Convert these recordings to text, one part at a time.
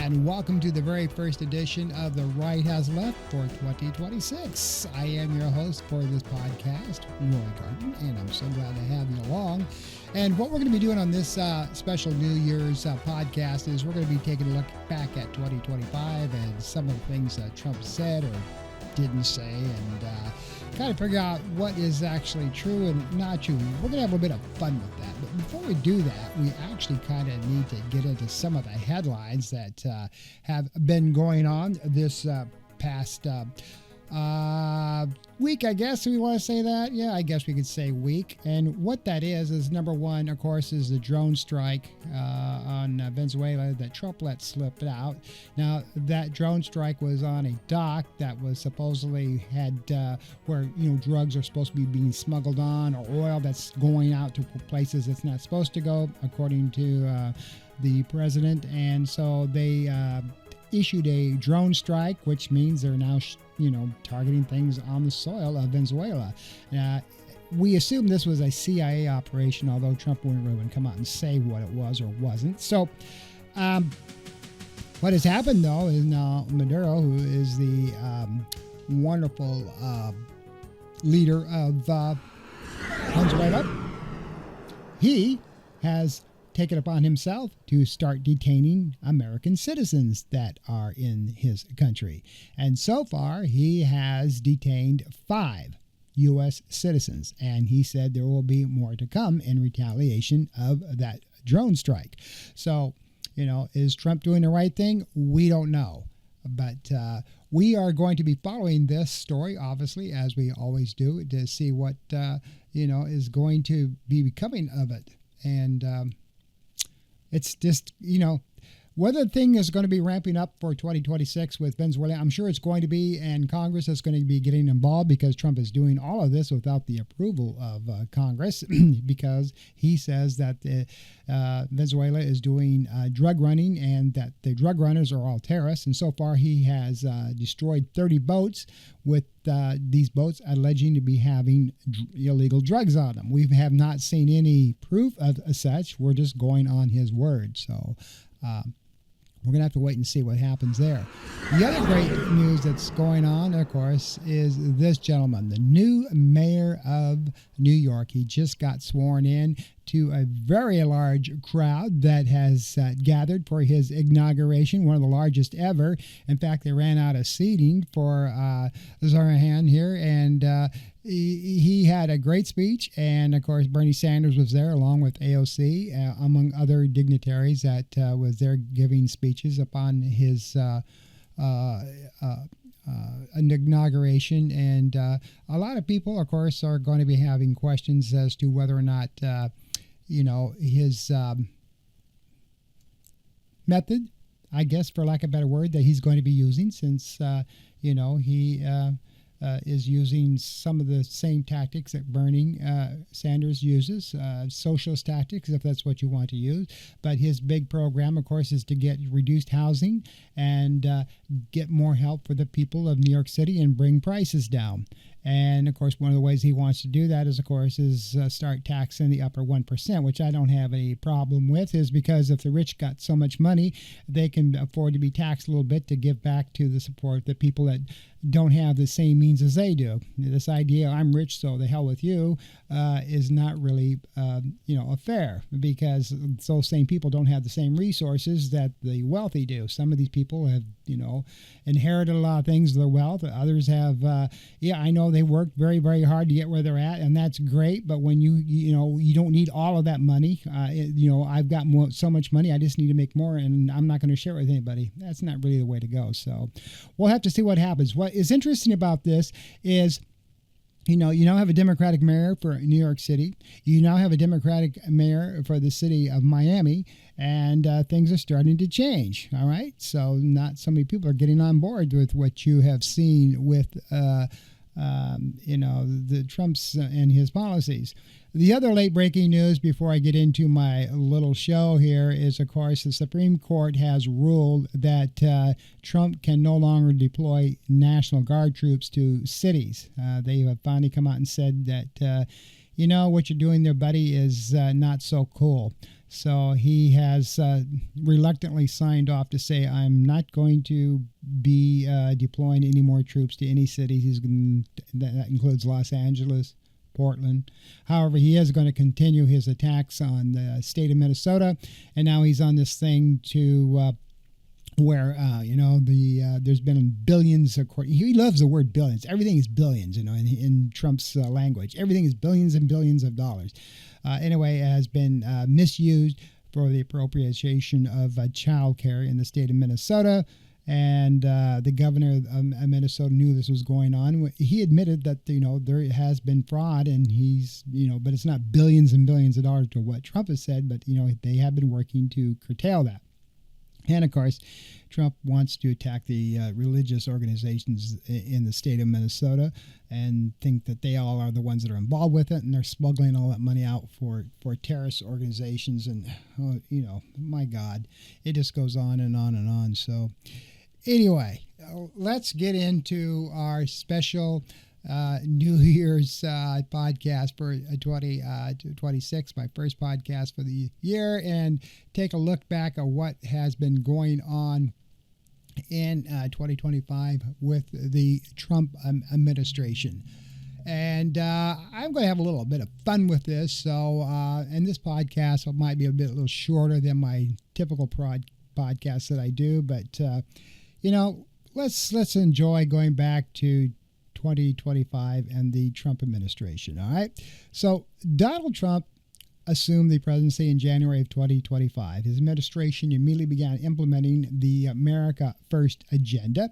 and welcome to the very first edition of The Right Has Left for 2026. I am your host for this podcast, Roy Garden, and I'm so glad to have you along. And what we're going to be doing on this special New Year's podcast is we're going to be taking a look back at 2025 and some of the things that Trump said or didn't say, and kind of figure out what is actually true and not true. We're going to have a bit of fun with that. But before we do that, we actually kind of need to get into some of the headlines that have been going on this past week, I guess. Do we want to say that? Yeah, I guess we could say week. And what that is number one, of course, is the drone strike on Venezuela that Trump let slip out. Now, that drone strike was on a dock that was supposedly had where, drugs are supposed to be being smuggled on, or oil that's going out to places it's not supposed to go, according to the president. And so they issued a drone strike, which means they're now targeting things on the soil of Venezuela. We assume this was a CIA operation, although Trump wouldn't really come out and say what it was or wasn't. So what has happened, though, is now Maduro, who is the wonderful leader of Venezuela, he has taken upon himself to start detaining American citizens that are in his country. And so far, he has detained 5 U.S. citizens. And he said there will be more to come in retaliation of that drone strike. So, is Trump doing the right thing? We don't know. But we are going to be following this story, obviously, as we always do, to see what, is going to be becoming of it. And it's just, whether the thing is going to be ramping up for 2026 with Venezuela, I'm sure it's going to be, and Congress is going to be getting involved because Trump is doing all of this without the approval of Congress because he says that Venezuela is doing drug running and that the drug runners are all terrorists. And so far he has destroyed 30 boats with these boats alleging to be having illegal drugs on them. We have not seen any proof of such. We're just going on his word. So we're going to have to wait and see what happens there. The other great news that's going on, of course, is this gentleman, the new mayor of New York. He just got sworn in to a very large crowd that has gathered for his inauguration, one of the largest ever. In fact, they ran out of seating for Zarahan here, and he had a great speech. And, of course, Bernie Sanders was there along with AOC, among other dignitaries that was there giving speeches upon his inauguration. And a lot of people, of course, are going to be having questions as to whether or not his method, I guess, for lack of a better word, that he's going to be using, since, he is using some of the same tactics that Bernie Sanders uses, socialist tactics, if that's what you want to use. But his big program, of course, is to get reduced housing and get more help for the people of New York City and bring prices down. And, of course, one of the ways he wants to do that is start taxing the upper 1%, which I don't have any problem with, is because if the rich got so much money, they can afford to be taxed a little bit to give back to the support the people that don't have the same means as they do. This idea, I'm rich, so the hell with you, is not really, fair, because those same people don't have the same resources that the wealthy do. Some of these people have, inherited a lot of things, their wealth. Others have, I know they worked very, very hard to get where they're at, and that's great. But when you don't need all of that money. I've got so much money, I just need to make more, and I'm not going to share it with anybody. That's not really the way to go. So we'll have to see what happens. What is interesting about this is, you now have a Democratic mayor for New York City. You now have a Democratic mayor for the city of Miami, and things are starting to change. All right, so not so many people are getting on board with what you have seen with, the Trump's and his policies. The other late-breaking news before I get into my little show here is, of course, the Supreme Court has ruled that Trump can no longer deploy National Guard troops to cities. They have finally come out and said that you know, what you're doing there, buddy, is not so cool. So he has reluctantly signed off to say, I'm not going to be deploying any more troops to any cities. That includes Los Angeles, Portland. However, he is going to continue his attacks on the state of Minnesota, and now he's on this thing to where there's been billions. He loves the word billions. Everything is billions, in Trump's language. Everything is billions and billions of dollars. Anyway, it has been misused for the appropriation of child care in the state of Minnesota. And the governor of Minnesota knew this was going on. He admitted that, there has been fraud, and but it's not billions and billions of dollars to what Trump has said, but, they have been working to curtail that. And, of course, Trump wants to attack the religious organizations in the state of Minnesota and think that they all are the ones that are involved with it, and they're smuggling all that money out for terrorist organizations. And, my God, it just goes on and on and on. So, anyway, let's get into our special New Year's podcast for 2026, my first podcast for the year, and take a look back at what has been going on in 2025 with the Trump administration. And I'm going to have a little bit of fun with this. So, and this podcast might be a little shorter than my typical podcast that I do, but let's enjoy going back to 2025 and the Trump administration. All right. So Donald Trump assumed the presidency in January of 2025. His administration immediately began implementing the America First agenda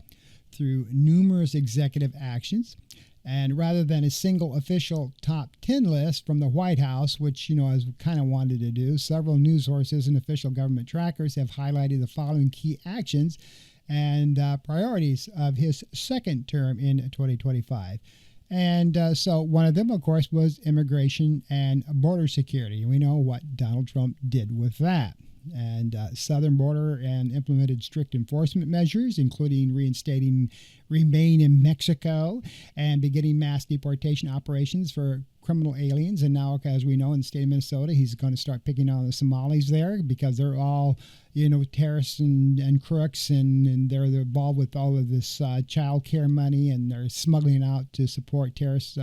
through numerous executive actions. And rather than a single official top 10 list from the White House, which, I kind of wanted to do, several news sources and official government trackers have highlighted the following key actions and priorities of his second term in 2025. And so one of them, of course, was immigration and border security. We know what Donald Trump did with that. And southern border and implemented strict enforcement measures, including reinstating Remain in Mexico and beginning mass deportation operations for criminal aliens. And now, as we know, in the state of Minnesota, he's going to start picking on the Somalis there because they're all, terrorists and crooks, and they're involved with all of this child care money, and they're smuggling out to support terrorist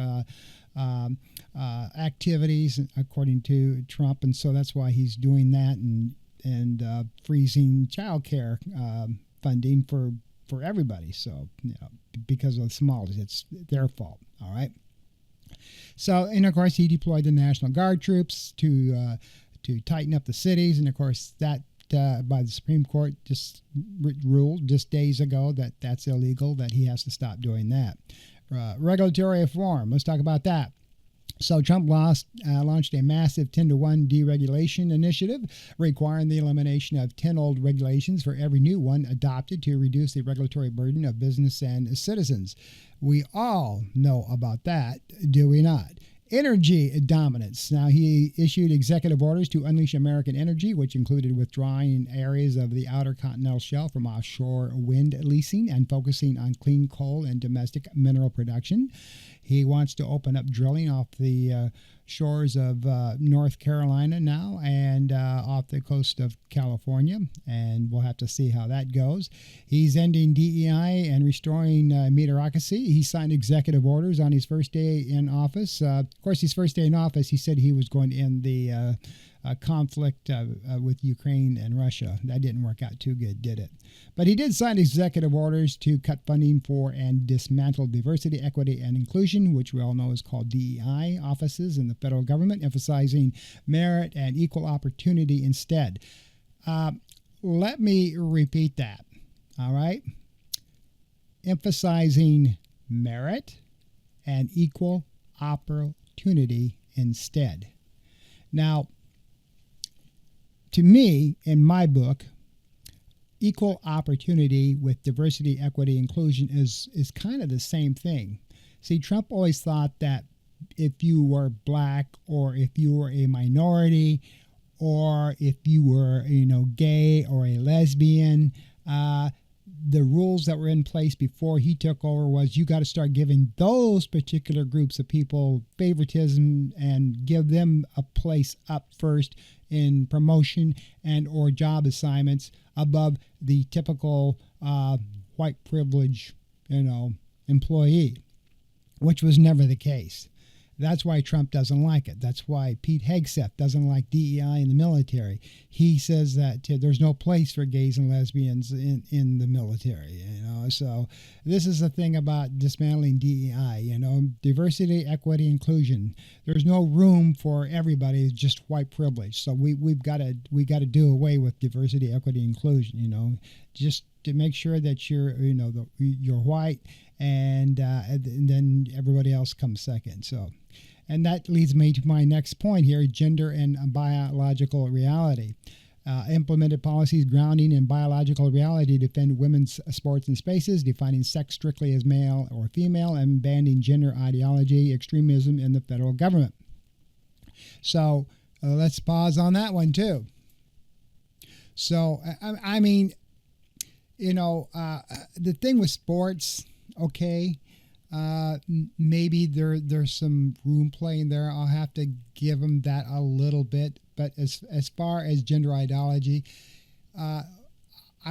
activities, according to Trump. And so that's why he's doing that and freezing child care funding for everybody. So, because of the Somalis, it's their fault. All right. So, and of course, he deployed the National Guard troops to tighten up the cities. And of course, that by the Supreme Court just ruled just days ago that that's illegal, that he has to stop doing that. Regulatory reform. Let's talk about that. So Trump launched a massive 10-to-1 deregulation initiative requiring the elimination of 10 old regulations for every new one adopted to reduce the regulatory burden of business and citizens. We all know about that, do we not? Energy dominance. Now, he issued executive orders to unleash American energy, which included withdrawing areas of the outer continental shelf from offshore wind leasing and focusing on clean coal and domestic mineral production. He wants to open up drilling off the shores of North Carolina now and off the coast of California, and we'll have to see how that goes. He's ending DEI and restoring meritocracy. He signed executive orders on his first day in office. Of course, his first day in office, he said he was going to end the conflict with Ukraine and Russia. That didn't work out too good, did it? But he did sign executive orders to cut funding for and dismantle diversity, equity, and inclusion, which we all know is called DEI offices in the federal government, emphasizing merit and equal opportunity instead. Let me repeat that, all right? Emphasizing merit and equal opportunity instead. Now, to me, in my book, equal opportunity with diversity, equity, inclusion is kind of the same thing. See, Trump always thought that if you were black or if you were a minority or if you were, gay or a lesbian, the rules that were in place before he took over was you got to start giving those particular groups of people favoritism and give them a place up first in promotion and or job assignments above the typical white privilege, employee, which was never the case. That's why Trump doesn't like it. That's why Pete Hegseth doesn't like DEI in the military. He says that there's no place for gays and lesbians in the military. So this is the thing about dismantling DEI. Diversity, equity, inclusion. There's no room for everybody. It's just white privilege. So we've got to do away with diversity, equity, inclusion. Just to make sure that you're white, and then everybody else comes second. So. And that leads me to my next point here, gender and biological reality. Implemented policies grounding in biological reality defend women's sports and spaces, defining sex strictly as male or female, and banning gender ideology, extremism in the federal government. So let's pause on that one too. So, I mean, the thing with sports, okay, maybe there's some room playing there. I'll have to give them that a little bit. But as far as gender ideology, I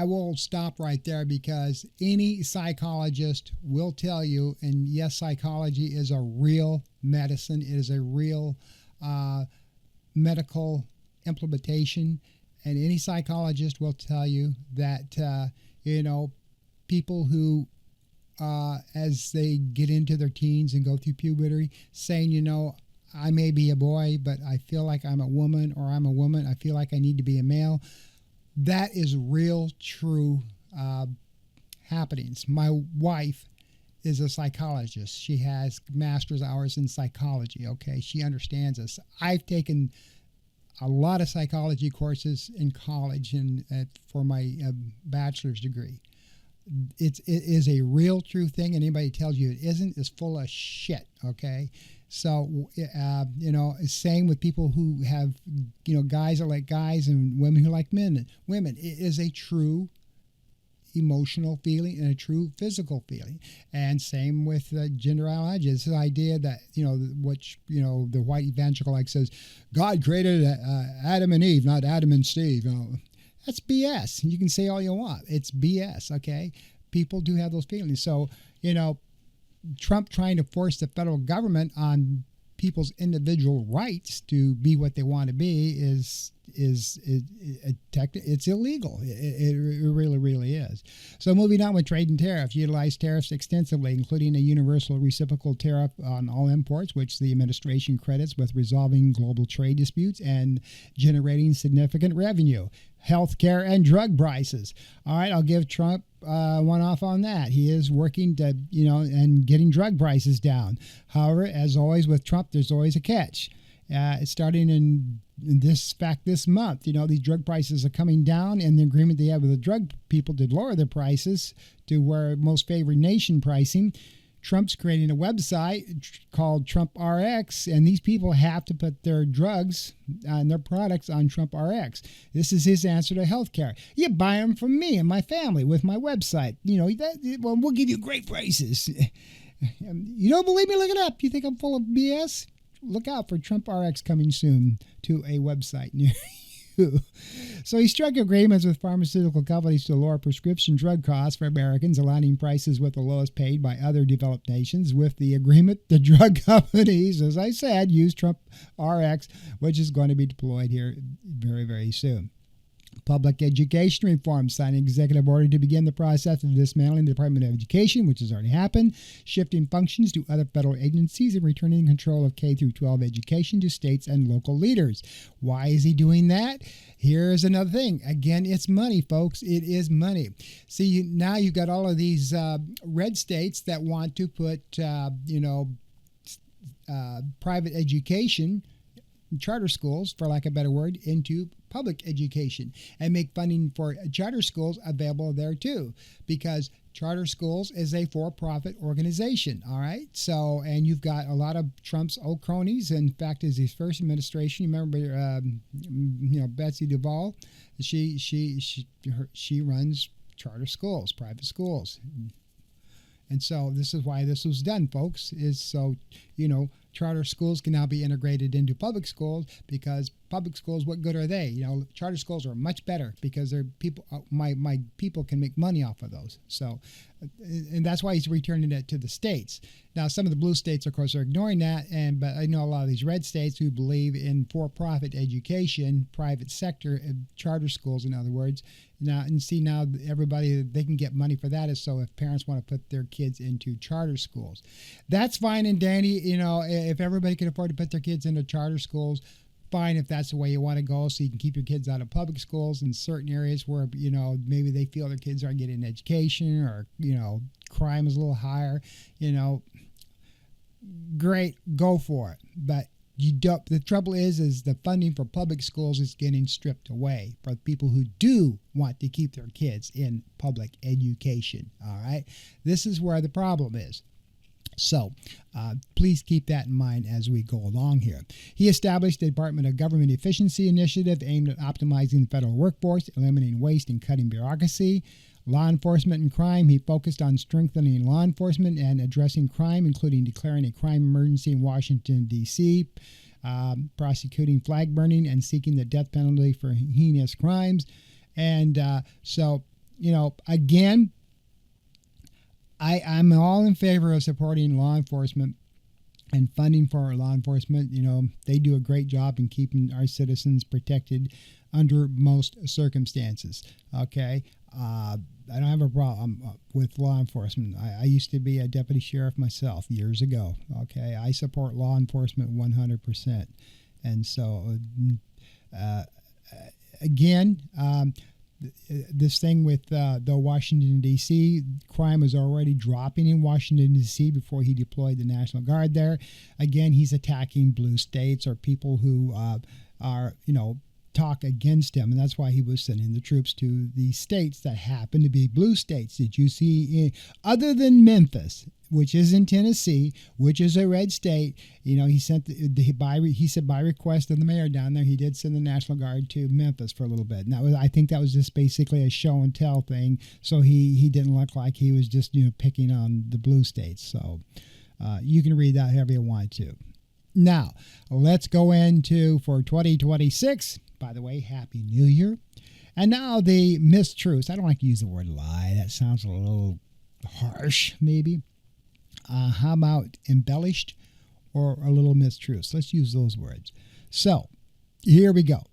will stop right there, because any psychologist will tell you, and yes, psychology is a real medicine. It is a real medical implementation. And any psychologist will tell you that, people who as they get into their teens and go through puberty, saying, I may be a boy, but I feel like I'm a woman, or I'm a woman, I feel like I need to be a male. That is real, true happenings. My wife is a psychologist. She has master's hours in psychology, okay? She understands this. I've taken a lot of psychology courses in college and for my bachelor's degree. It is a real true thing, and anybody tells you it isn't is full of shit, okay? So, same with people who have, guys are like guys and women who like women. It is a true emotional feeling and a true physical feeling. And same with gender ideology. It's the idea that, the white evangelical like says, God created Adam and Eve, not Adam and Steve. That's BS. You can say all you want. It's BS, okay? People do have those feelings. So, Trump trying to force the federal government on people's individual rights to be what they want to be is it's illegal. It really, really is. So moving on with trade and tariffs, utilize tariffs extensively, including a universal reciprocal tariff on all imports, which the administration credits with resolving global trade disputes and generating significant revenue. Healthcare and drug prices. All right, I'll give Trump one off on that. He is working to, and getting drug prices down. However, as always with Trump, there's always a catch. Starting in this month, these drug prices are coming down, and the agreement they have with the drug people to lower their prices to where most favored nation pricing. Trump's creating a website called Trump RX, and these people have to put their drugs and their products on Trump RX. This is his answer to healthcare. You buy them from me and my family with my website. We'll give you great prices. You don't believe me? Look it up. You think I'm full of BS? Look out for Trump RX coming soon to a website near you. So he struck agreements with pharmaceutical companies to lower prescription drug costs for Americans, aligning prices with the lowest paid by other developed nations. With the agreement, the drug companies, as I said, use Trump RX, which is going to be deployed here very, very soon. Public education reform, signing executive order to begin the process of dismantling the Department of Education, which has already happened, shifting functions to other federal agencies, and returning control of K through 12 education to states and local leaders. Why is he doing that? Here's another thing. Again, it's money, folks. It is money. See, now you've got all of these red states that want to put, private education, charter schools, for lack of a better word, into public education and make funding for charter schools available there too, because charter schools is a for-profit organization. All right. So, and you've got a lot of Trump's old cronies. In fact, as his first administration, you remember, Betsy DuVal, she runs charter schools, private schools. And so this is why this was done, folks, is so, charter schools can now be integrated into public schools, because public schools, what good are they? Charter schools are much better because they're people, my people can make money off of those. So, and that's why he's returning it to the states. Now, some of the blue states, of course, are ignoring that, but I know a lot of these red states who believe in for-profit education, private sector, charter schools, in other words. Now everybody, they can get money for that, is so if parents want to put their kids into charter schools. That's fine and dandy, if everybody can afford to put their kids into charter schools, fine if that's the way you want to go, so you can keep your kids out of public schools in certain areas where, maybe they feel their kids aren't getting an education, or, crime is a little higher, great, go for it. But the trouble is the funding for public schools is getting stripped away for people who do want to keep their kids in public education. All right. This is where the problem is. So please keep that in mind as we go along here. He established the Department of Government Efficiency Initiative aimed at optimizing the federal workforce, eliminating waste, and cutting bureaucracy. Law enforcement and crime. He focused on strengthening law enforcement and addressing crime, including declaring a crime emergency in Washington, D.C., prosecuting flag burning, and seeking the death penalty for heinous crimes. And again, I'm all in favor of supporting law enforcement and funding for our law enforcement. They do a great job in keeping our citizens protected under most circumstances. Okay. I don't have a problem with law enforcement. I used to be a deputy sheriff myself years ago. Okay. I support law enforcement 100%. And so, again, this thing with the Washington, D.C., crime was already dropping in Washington, D.C. before he deployed the National Guard there. Again, he's attacking blue states or people who are, talk against him, and that's why he was sending the troops to the states that happen to be blue states. Did you see, other than Memphis, which is in Tennessee, which is a red state, he sent he said by request of the mayor down there, he did send the National Guard to Memphis for a little bit. And I think that was just basically a show and tell thing, so he didn't look like he was just picking on the blue states. So you can read that however you want to. Now let's go into for 2026. By the way, Happy New Year. And now the mistruths. I don't like to use the word lie. That sounds a little harsh, maybe. How about embellished or a little mistruths? Let's use those words. So, here we go.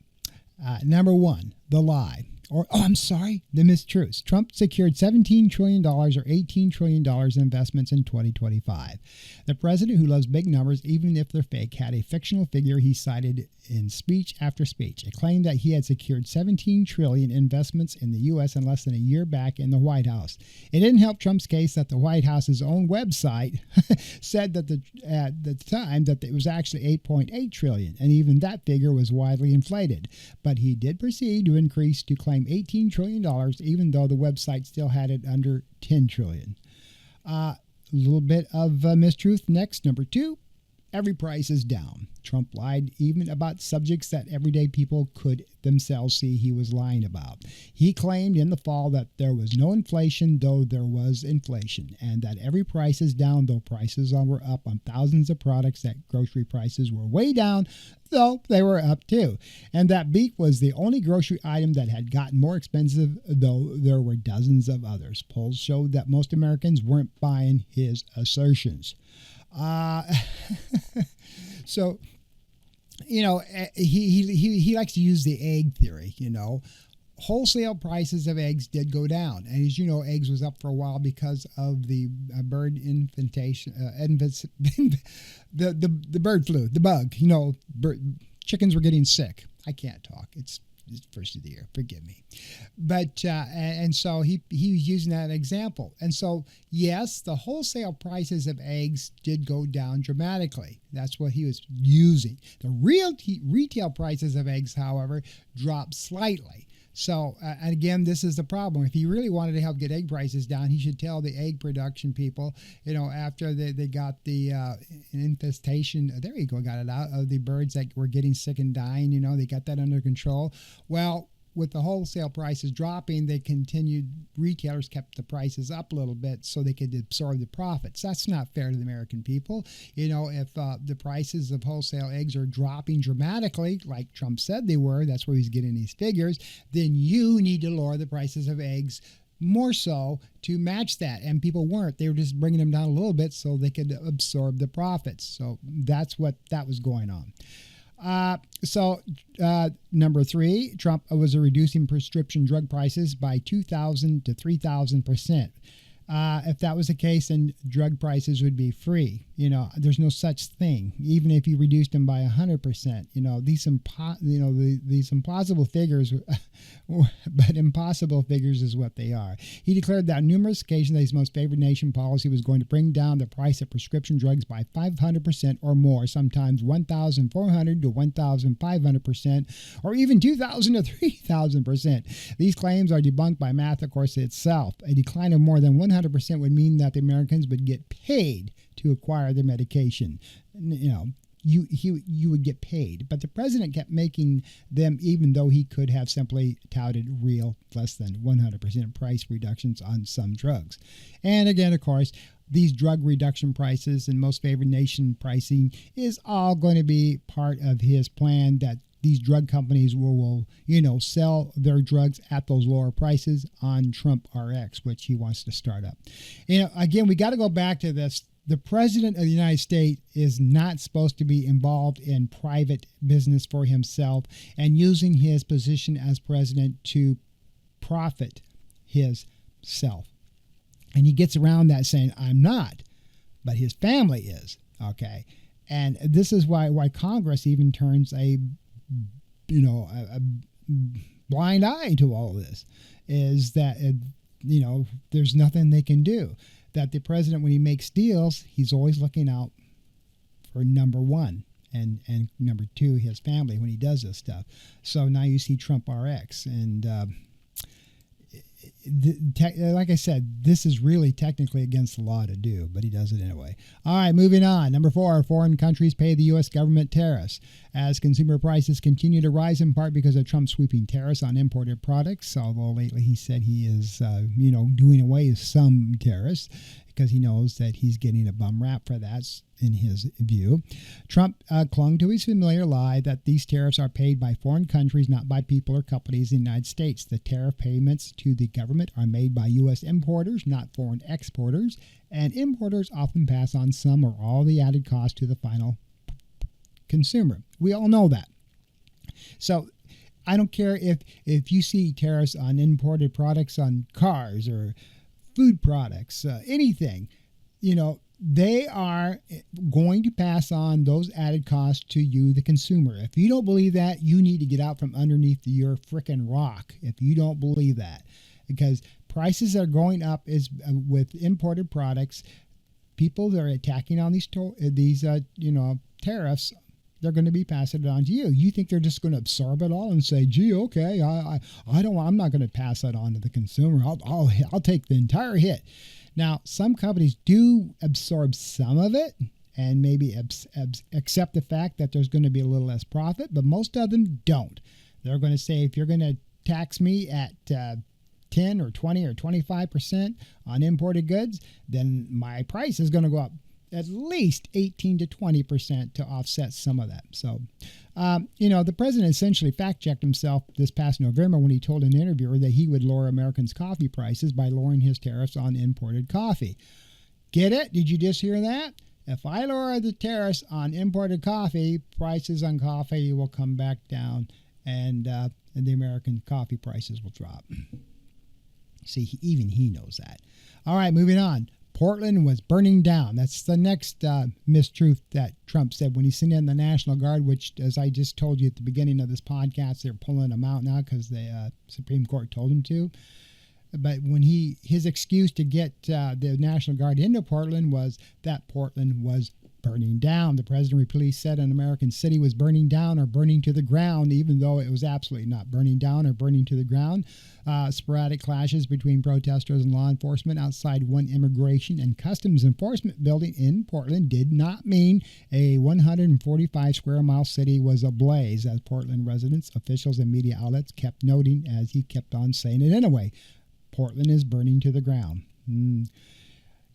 Number one, the lie. The mistruths. Trump secured $17 trillion or $18 trillion in investments in 2025. The president, who loves big numbers, even if they're fake, had a fictional figure he cited in speech after speech. It claimed that he had secured $17 trillion in investments in the U.S. in less than a year back in the White House. It didn't help Trump's case that the White House's own website said that at the time that it was actually $8.8 trillion, and even that figure was widely inflated. But he did proceed to increase to claim $18 trillion, even though the website still had it under $10 trillion. A little bit of mistruth next. Number two, every price is down. Trump lied even about subjects that everyday people could themselves see he was lying about. He claimed in the fall that there was no inflation, though there was inflation, and that every price is down, though prices were up on thousands of products, that grocery prices were way down, though they were up too, and that beef was the only grocery item that had gotten more expensive, though there were dozens of others. Polls showed that most Americans weren't buying his assertions. So, he likes to use the egg theory. Wholesale prices of eggs did go down, and as you know, eggs was up for a while because of the bird infantation, the bird flu, the bug. Chickens were getting sick. I can't talk. It's first of the year. Forgive me. But and so he was using that example. And so, yes, the wholesale prices of eggs did go down dramatically. That's what he was using. The real retail prices of eggs, however, dropped slightly. So, and again, this is the problem. If he really wanted to help get egg prices down, he should tell the egg production people, after they got the infestation, there you go, got it out, of the birds that were getting sick and dying, they got that under control. Well, with the wholesale prices dropping, retailers kept the prices up a little bit so they could absorb the profits. That's not fair to the American people. If the prices of wholesale eggs are dropping dramatically, like Trump said they were, that's where he's getting these figures, then you need to lower the prices of eggs more so to match that. And people weren't. They were just bringing them down a little bit so they could absorb the profits. So that's what that was going on. Number 3, Trump was reducing prescription drug prices by 2,000 to 3,000%. If that was the case, then drug prices would be free. There's no such thing. Even if you reduced them by 100%, these implausible figures, but impossible figures is what they are. He declared that on numerous occasions that his most favored nation policy was going to bring down the price of prescription drugs by 500% or more, sometimes 1,400 to 1,500%, or even 2,000 to 3,000%. These claims are debunked by math, of course, itself. A decline of more than 100% would mean that the Americans would get paid to acquire their medication. You would get paid. But the president kept making them, even though he could have simply touted real less than 100% price reductions on some drugs. And again, of course, these drug reduction prices and most favored nation pricing is all going to be part of his plan that these drug companies will sell their drugs at those lower prices on Trump RX, which he wants to start up. Again, we got to go back to this. The president of the United States is not supposed to be involved in private business for himself and using his position as president to profit himself. And he gets around that saying, I'm not, but his family is. Okay. And this is why Congress even turns a blind eye to all of this, is that, there's nothing they can do. That the president, when he makes deals, he's always looking out for number one and number two, his family, when he does this stuff. So now you see Trump RX. And like I said, this is really technically against the law to do, but he does it anyway. All right, moving on. Number 4, foreign countries pay the U.S. government tariffs as consumer prices continue to rise, in part because of Trump's sweeping tariffs on imported products, although lately he said he is, doing away with some tariffs because he knows that he's getting a bum rap for that, in his view. Trump clung to his familiar lie that these tariffs are paid by foreign countries, not by people or companies in the United States. The tariff payments to the government are made by U.S. importers, not foreign exporters, and importers often pass on some or all the added cost to the final consumer. We all know that. So I don't care if you see tariffs on imported products, on cars or food products, anything, they are going to pass on those added costs to you, the consumer. If you don't believe that, you need to get out from underneath your frickin' rock if you don't believe that. Because prices are going up with imported products. People that are attacking on these tariffs, they're going to be passing it on to you. You think they're just going to absorb it all and say, gee, okay, I'm not going to pass that on to the consumer. I'll take the entire hit. Now, some companies do absorb some of it and maybe accept the fact that there's going to be a little less profit, but most of them don't. They're going to say, if you're going to tax me at 10 or 20 or 25% on imported goods, then my price is going to go up at least 18 to 20% to offset some of that. So, the president essentially fact-checked himself this past November when he told an interviewer that he would lower Americans' coffee prices by lowering his tariffs on imported coffee. Get it? Did you just hear that? If I lower the tariffs on imported coffee, prices on coffee will come back down, and the American coffee prices will drop. See, even he knows that. All right, moving on. Portland was burning down. That's the next mistruth that Trump said when he sent in the National Guard, which, as I just told you at the beginning of this podcast, they're pulling them out now because the Supreme Court told him to. But when his excuse to get the National Guard into Portland was that Portland was burning down. The president repeatedly said an American city was burning down or burning to the ground, even though it was absolutely not burning down or burning to the ground. Sporadic clashes between protesters and law enforcement outside one immigration and customs enforcement building in Portland did not mean a 145 square mile city was ablaze, as Portland residents, officials, and media outlets kept noting, as he kept on saying it anyway. Portland is burning to the ground.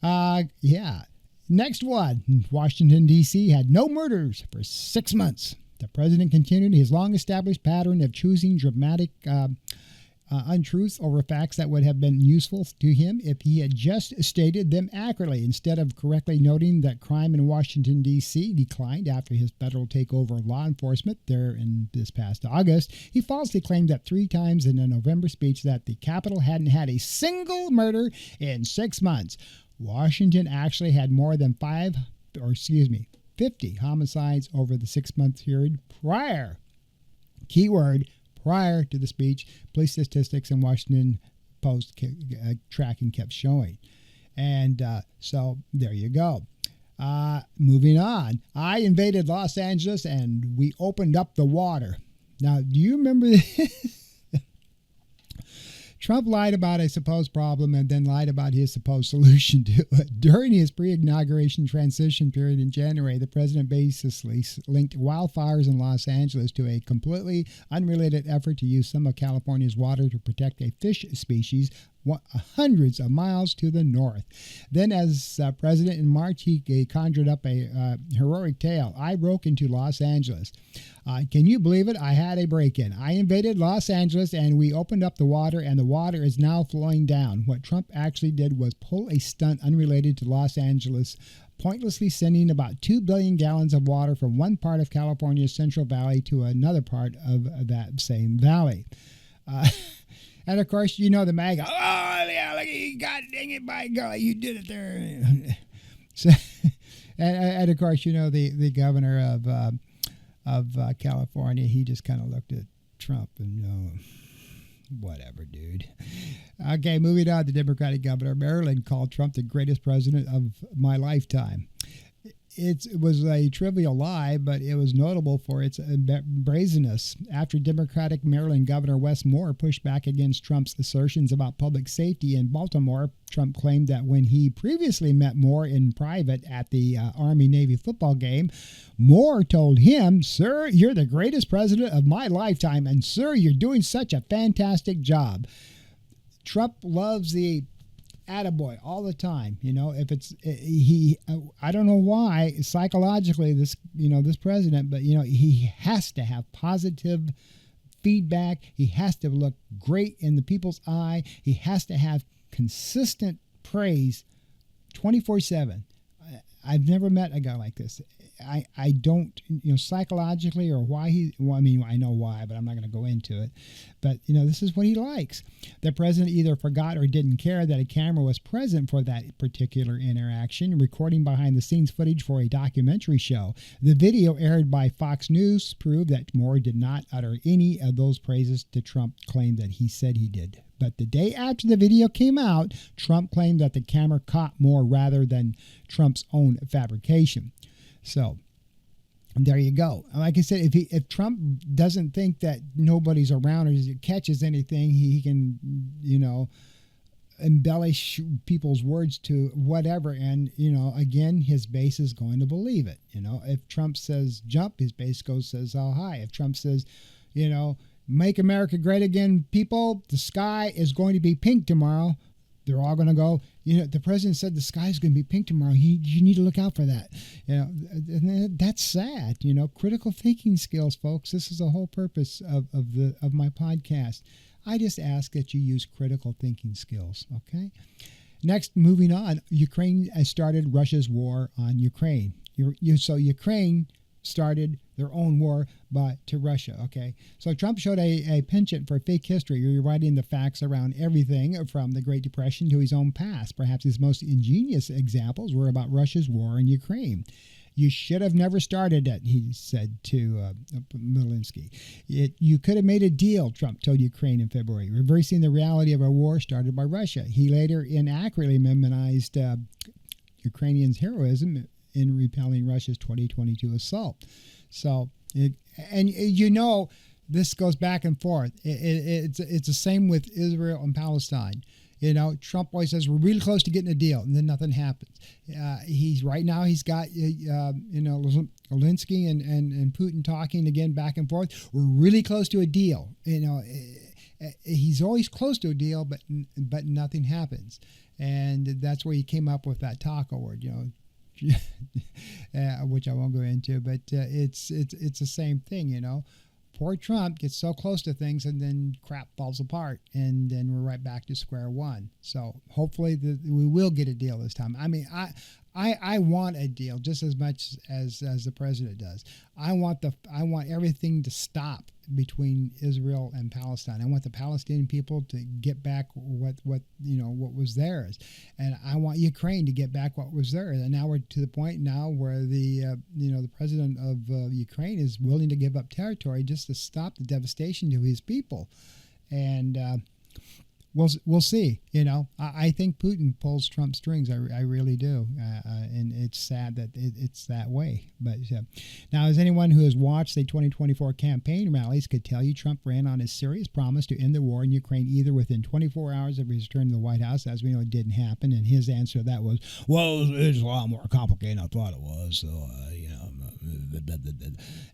Yeah. Next one, Washington, D.C. had no murders for 6 months. The president continued his long-established pattern of choosing dramatic untruths over facts that would have been useful to him if he had just stated them accurately, instead of correctly noting that crime in Washington, D.C. declined after his federal takeover of law enforcement there in this past August. He falsely claimed that 3 times in a November speech that the capital hadn't had a single murder in 6 months. Washington actually had more than 50 homicides over the 6-month period prior. Keyword, prior to the speech. Police statistics in Washington Post tracking kept showing. And so there you go. Moving on. I invaded Los Angeles and we opened up the water. Now, do you remember this? Trump lied about a supposed problem and then lied about his supposed solution to it. During his pre-inauguration transition period in January, the president basically linked wildfires in Los Angeles to a completely unrelated effort to use some of California's water to protect a fish species hundreds of miles to the north. Then, as president in March, he conjured up a heroic tale. I broke into Los Angeles. Can you believe it? I had a break-in. I invaded Los Angeles and we opened up the water, and the water is now flowing down. What Trump actually did was pull a stunt unrelated to Los Angeles, pointlessly sending about 2 billion gallons of water from one part of California's Central Valley to another part of that same valley. And, of course, you know the MAGA, oh, yeah, look, God dang it, by golly, you did it there. So, and, of course, you know, the governor of California, he just kind of looked at Trump and, whatever, dude. Okay, moving on. The Democratic governor of Maryland called Trump the greatest president of my lifetime. It was a trivial lie, but it was notable for its brazenness. After Democratic Maryland Governor Wes Moore pushed back against Trump's assertions about public safety in Baltimore, Trump claimed that when he previously met Moore in private at the Army-Navy football game, Moore told him, "Sir, you're the greatest president of my lifetime, and sir, you're doing such a fantastic job." Trump loves the attaboy all the time. You know, if it's I don't know why psychologically this president, but he has to have positive feedback. He has to look great in the people's eye. He has to have consistent praise 24/7. I've never met a guy like this. I don't, psychologically or why I know why, but I'm not going to go into it. But, this is what he likes. The president either forgot or didn't care that a camera was present for that particular interaction, recording behind-the-scenes footage for a documentary show. The video aired by Fox News proved that Moore did not utter any of those praises to Trump claimed that he said he did. But the day after the video came out, Trump claimed that the camera caught Moore rather than Trump's own fabrication. So there you go. Like I said, if Trump doesn't think that nobody's around or catches anything, he can, embellish people's words to whatever. And, again, his base is going to believe it. If Trump says jump, his base says how high. If Trump says, make America great again, people, the sky is going to be pink tomorrow, they're all going to go, the president said the sky is going to be pink tomorrow. You need to look out for that. And that's sad. Critical thinking skills, folks. This is the whole purpose of my podcast. I just ask that you use critical thinking skills. Okay. Next, moving on, Ukraine has started Russia's war on Ukraine. So Ukraine started their own war to Russia. Okay, so Trump showed a penchant for fake history, rewriting the facts around everything from the Great Depression to his own past. Perhaps his most ingenious examples were about Russia's war in Ukraine. You should have never started it, he said to Zelensky. You could have made a deal, Trump told Ukraine in February, reversing the reality of a war started by Russia. He later inaccurately minimized Ukrainians' heroism, in repelling Russia's 2022 assault. So, this goes back and forth. It's the same with Israel and Palestine. Trump always says we're really close to getting a deal, and then nothing happens. He's got Zelensky and Putin talking again back and forth. We're really close to a deal. He's always close to a deal, but nothing happens, and that's where he came up with that taco word, which I won't go into. But it's the same thing, Poor Trump gets so close to things and then crap falls apart, and then we're right back to square one. So hopefully we will get a deal this time. I mean, I want a deal just as much as the president does. I want everything to stop between Israel and Palestine. I want the Palestinian people to get back what was theirs, and I want Ukraine to get back what was theirs. And now we're to the point now where the president of Ukraine is willing to give up territory just to stop the devastation to his people, and we'll see. I think Putin pulls Trump strings. I really do, and it's sad that it's that way. But now, as anyone who has watched the 2024 campaign rallies could tell you, Trump ran on his serious promise to end the war in Ukraine either within 24 hours of his return to the White House. As we know, it didn't happen, and his answer to that was, "Well, it's a lot more complicated than I thought it was." So,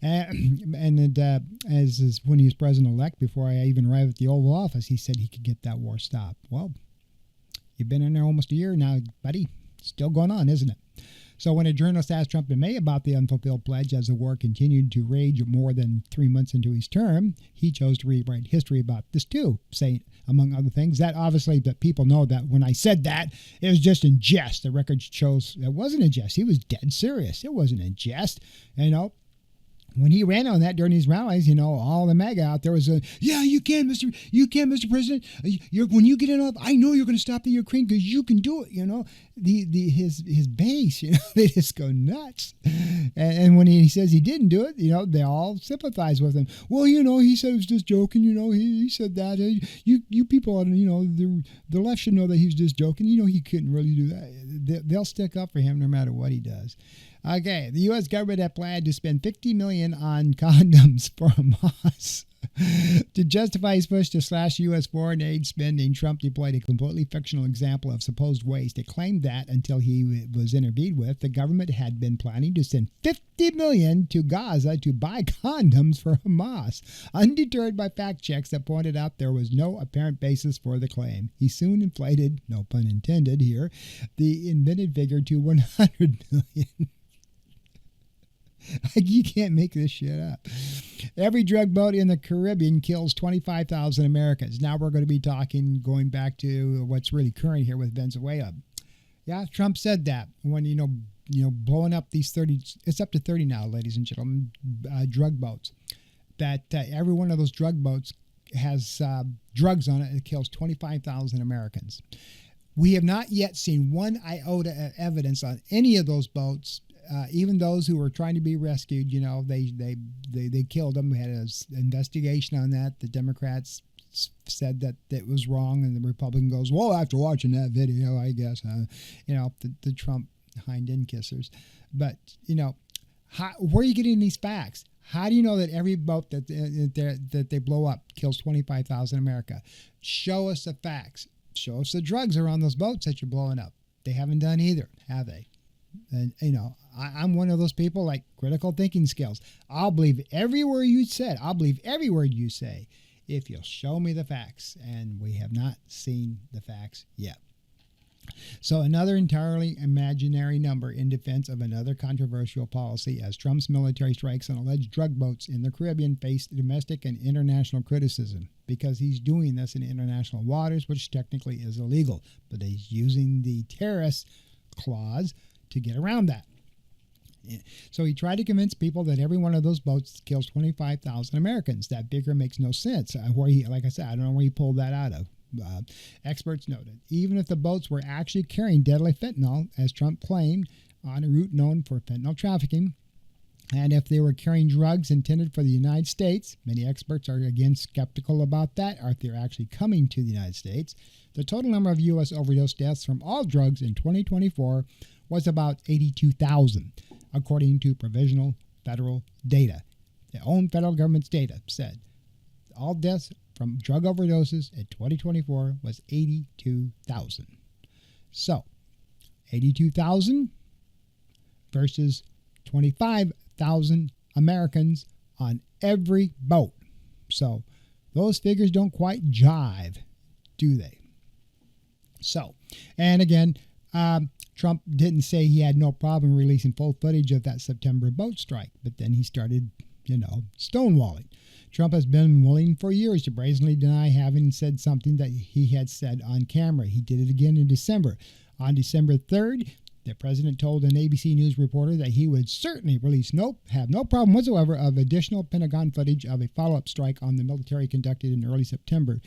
and as when he was president-elect, before I even arrived at the Oval Office, he said he could get that war stopped. Well, you've been in there almost a year now, buddy. Still going on, isn't it? So when a journalist asked Trump in May about the unfulfilled pledge as the war continued to rage more than 3 months into his term, he chose to rewrite history about this too, saying, among other things, that obviously that people know that when I said that, it was just in jest. The record shows it wasn't in jest. He was dead serious. It wasn't in jest. When he ran on that during these rallies, all the MAGA out there was you can, Mr. President. When you get in office, I know you're going to stop the Ukraine because you can do it. His base, they just go nuts. And when he says he didn't do it, they all sympathize with him. Well, he said it was just joking. He said that. You people, the left should know that he's just joking. He couldn't really do that. They'll stick up for him no matter what he does. Okay, the U.S. government had planned to spend $50 million on condoms for Hamas. To justify his push to slash U.S. foreign aid spending, Trump deployed a completely fictional example of supposed waste. It claimed that, until he was intervened with, the government had been planning to send $50 million to Gaza to buy condoms for Hamas. Undeterred by fact checks that pointed out there was no apparent basis for the claim, he soon inflated, no pun intended here, the invented figure to $100 million. You can't make this shit up. Every drug boat in the Caribbean kills 25,000 Americans. Now we're going to be going back to what's really current here with Venezuela. Yeah, Trump said that when, blowing up these 30, it's up to 30 now, ladies and gentlemen, drug boats. That every one of those drug boats has drugs on it. It kills 25,000 Americans. We have not yet seen one iota of evidence on any of those boats. Even those who were trying to be rescued, they killed them. We had an investigation on that. The Democrats said that it was wrong, and the Republican goes, well, after watching that video, I guess, the Trump hind end kissers. But, where are you getting these facts? How do you know that every boat that they blow up kills 25,000 America? Show us the facts. Show us the drugs are on those boats that you're blowing up. They haven't done either, have they? And, I'm one of those people like critical thinking skills. I'll believe every word you said. I'll believe every word you say if you'll show me the facts. And we have not seen the facts yet. So another entirely imaginary number in defense of another controversial policy, as Trump's military strikes on alleged drug boats in the Caribbean face domestic and international criticism because he's doing this in international waters, which technically is illegal. But he's using the terrorist clause to get around that. So he tried to convince people that every one of those boats kills 25,000 Americans. That figure makes no sense. Like I said, I don't know where he pulled that out of. Experts noted, even if the boats were actually carrying deadly fentanyl, as Trump claimed, on a route known for fentanyl trafficking, and if they were carrying drugs intended for the United States, many experts are again skeptical about that, or if they're actually coming to the United States, the total number of U.S. overdose deaths from all drugs in 2024 was about 82,000, according to provisional federal data. The own federal government's data said all deaths from drug overdoses in 2024 was 82,000. So, 82,000 versus 25,000 Americans on every boat. So, those figures don't quite jive, do they? So, and again, Trump didn't say he had no problem releasing full footage of that September boat strike, but then he started, stonewalling. Trump has been willing for years to brazenly deny having said something that he had said on camera. He did it again in December. On December 3rd, the president told an ABC News reporter that he would certainly have no problem whatsoever of additional Pentagon footage of a follow-up strike on the military conducted in early September,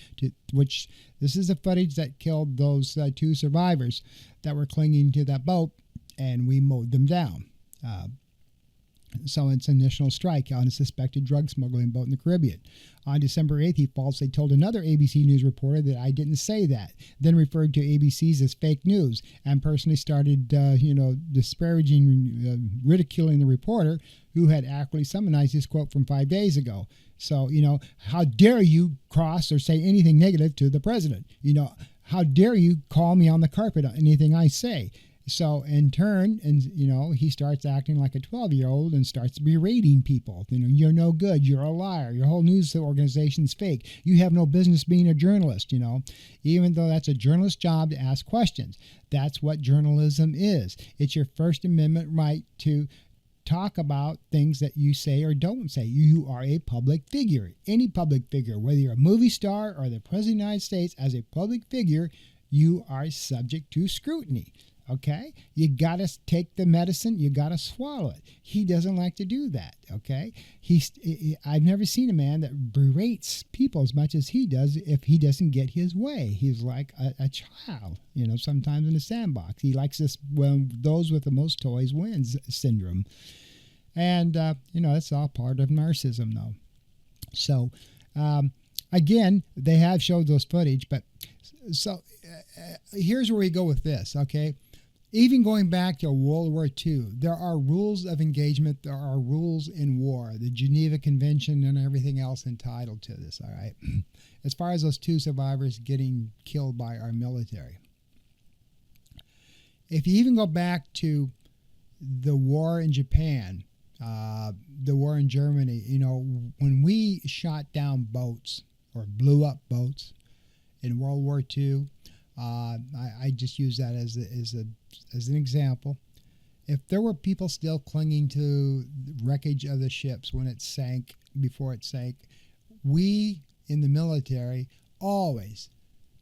which this is the footage that killed those two survivors that were clinging to that boat, and we mowed them down. So it's an initial strike on a suspected drug smuggling boat in the Caribbean. On December 8th, he falsely told another ABC News reporter that I didn't say that, then referred to ABC's as fake news, and personally started, disparaging, ridiculing the reporter who had accurately summarized his quote from 5 days ago. So, how dare you cross or say anything negative to the president? How dare you call me on the carpet on anything I say? So in turn, he starts acting like a 12-year-old and starts berating people. You're no good. You're a liar. Your whole news organization's fake. You have no business being a journalist, even though that's a journalist's job to ask questions. That's what journalism is. It's your First Amendment right to talk about things that you say or don't say. You are a public figure. Any public figure, whether you're a movie star or the President of the United States, as a public figure, you are subject to scrutiny. Okay, you got to take the medicine. You got to swallow it. He doesn't like to do that. Okay, I've never seen a man that berates people as much as he does if he doesn't get his way. He's like a child, sometimes in a sandbox. He likes this when those with the most toys wins syndrome. And, that's all part of narcissism, though. So, again, they have showed those footage, but so here's where we go with this, okay? Even going back to World War II, there are rules of engagement. There are rules in war, the Geneva Convention and everything else entitled to this, all right? As far as those two survivors getting killed by our military. If you even go back to the war in Japan, the war in Germany, when we shot down boats or blew up boats in World War II, I just use that as an example. If there were people still clinging to the wreckage of the ships when it sank, before it sank, we in the military always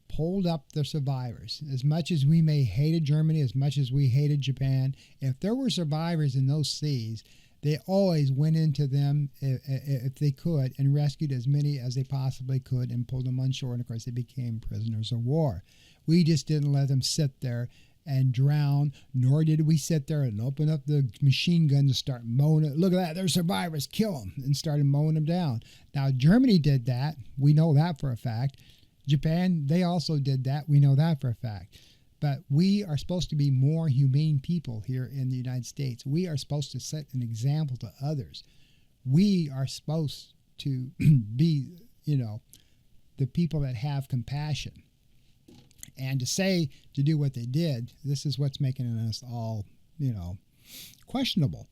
pulled up the survivors. As much as we may hated Germany, as much as we hated Japan, if there were survivors in those seas, they always went into them if they could and rescued as many as they possibly could and pulled them on shore. And, of course, they became prisoners of war. We just didn't let them sit there and drown, nor did we sit there and open up the machine gun to start mowing it. Look at that, they're survivors, kill them, and started mowing them down. Now, Germany did that. We know that for a fact. Japan, they also did that. We know that for a fact. But we are supposed to be more humane people here in the United States. We are supposed to set an example to others. We are supposed to be, the people that have compassion. And to do what they did, this is what's making us all, questionable.